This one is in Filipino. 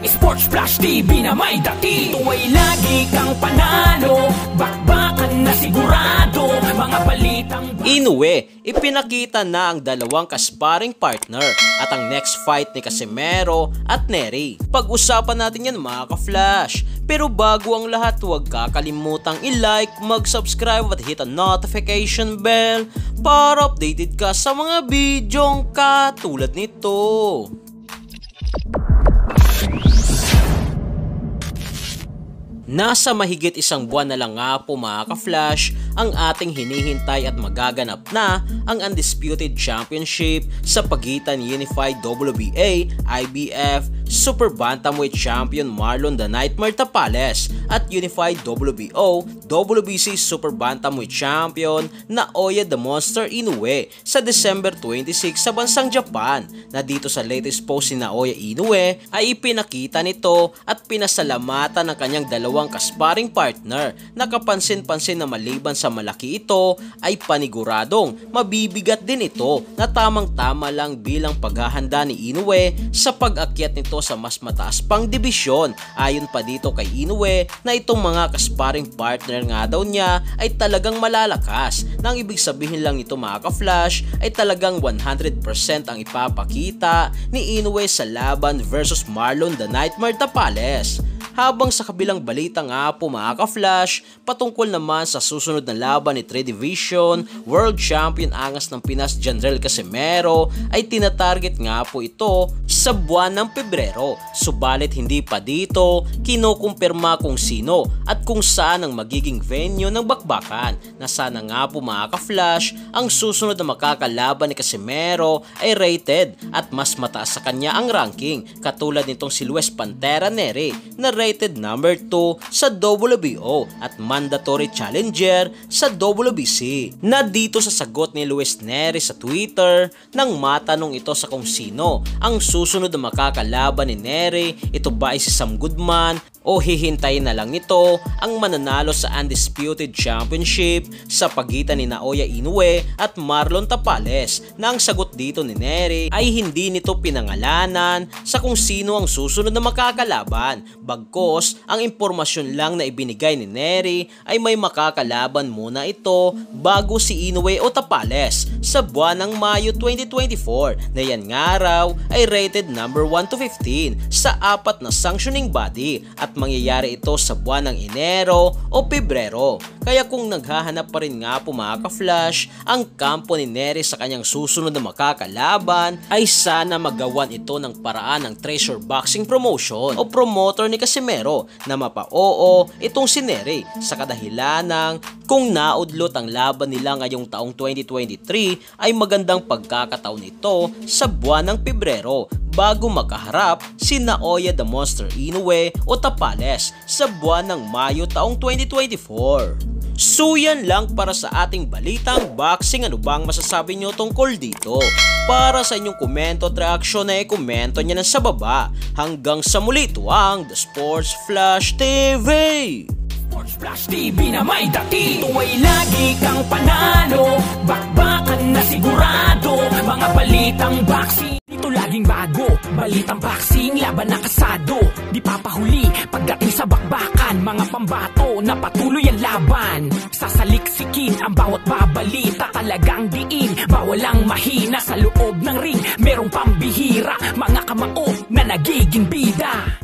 Sports Flash TV na may dati. Ito ay lagi kang panalo, bakbakan na sigurado, mga balitang Inoue, ipinakita na ang dalawang kasparing partner at ang next fight ni Casimero at Nery. Pag-usapan natin yan mga ka-flash. Pero bago ang lahat, huwag kakalimutang i-like, mag-subscribe at hit ang notification bell para updated ka sa mga bidyong katulad nito. Nasa mahigit isang buwan na lang nga po mga ka-flash ang ating hinihintay at magaganap na ang Undisputed Championship sa pagitan ni Unified WBA, IBF, Super Bantamweight Champion Marlon The Nightmare Tapales at Unified WBO, WBC Super Bantamweight Champion Naoya The Monster Inoue sa December 26 sa bansang Japan, na dito sa latest post ni Naoya Inoue ay ipinakita nito at pinasalamatan ng kanyang dalawang kasparing partner na kapansin-pansin na maliban sa malaki ito ay paniguradong mabibigat din ito na tamang-tama lang bilang paghahanda ni Inoue sa pag-akyat nito sa mas mataas pang dibisyon. Ayon pa dito kay Inoue na itong mga kasparing partner nga daw niya ay talagang malalakas. Nang ibig sabihin lang nito mga ka-flash ay talagang 100% ang ipapakita ni Inoue sa laban versus Marlon The Nightmare Tapales. Habang sa kabilang balita nga po mga ka-flash, patungkol naman sa susunod na laban ni 3 Division World Champion Angas ng Pinas Jandrel Casimero ay tinatarget nga po ito sa buwan ng Pebrero. Subalit hindi pa dito kinukumpirma kung sino at kung saan ang magiging venue ng bakbakan, na sana nga po mga ka-flash ang susunod na makakalaban ni Casimero ay rated at mas mataas sa kanya ang ranking, katulad nitong si Luis Pantera Nery na rated number 2 sa WBO at mandatory challenger sa WBC. Na dito sa sagot ni Luis Nery sa Twitter nang matanong ito sa kung sino ang susunod na makakalaban ni Nery, ito ba ay si Sam Goodman o hihintayin na lang nito ang mananalo sa Undisputed Championship sa pagitan ni Naoya Inoue at Marlon Tapales, na ang sagot dito ni Nery ay hindi nito pinangalanan sa kung sino ang susunod na makakalaban. Bagkos, ang impormasyon lang na ibinigay ni Nery ay may makakalaban muna ito bago si Inoue o Tapales sa buwan ng Mayo 2024, na yan nga raw ay rated number 1 to 15 sa 4 na sanctioning body at mangyayari ito sa buwan ng Enero o Pebrero. Kaya kung naghahanap pa rin nga po mga ka-flash ang kampo ni Nery sa kanyang susunod na makakalaban, ay sana magawan ito ng paraan ng Treasure Boxing Promotion o promoter ni Casimero na mapa-oo itong si Nery sa kadahilanang kung naudlot ang laban nila ngayong taong 2023 ay magandang pagkakataon ito sa buwan ng Pebrero bago makaharap si Naoya The Monster Inoue o Tapales sa buwan ng Mayo taong 2024. So yan lang para sa ating balitang boxing. Ano bang masasabi nyo tungkol dito? Para sa inyong komento at reaksyon ay komento nyo na sa baba. Hanggang sa muli, ito ang The Sports Flash TV. Sports Flash TV na may dati. Ito ay lagi kang panalo, bakbakan na sigurado, mga balitang boxing. Ito laging bago, balitang boxing, laban na kasado. Di papahuli pagdating sa bakbakan, mga pambato na patuloy ang laban. Sasaliksikin ang bawat babalita, talagang diin, bawal ang mahina sa loob ng ring. Merong pambihira, mga kamao na nagiging bida.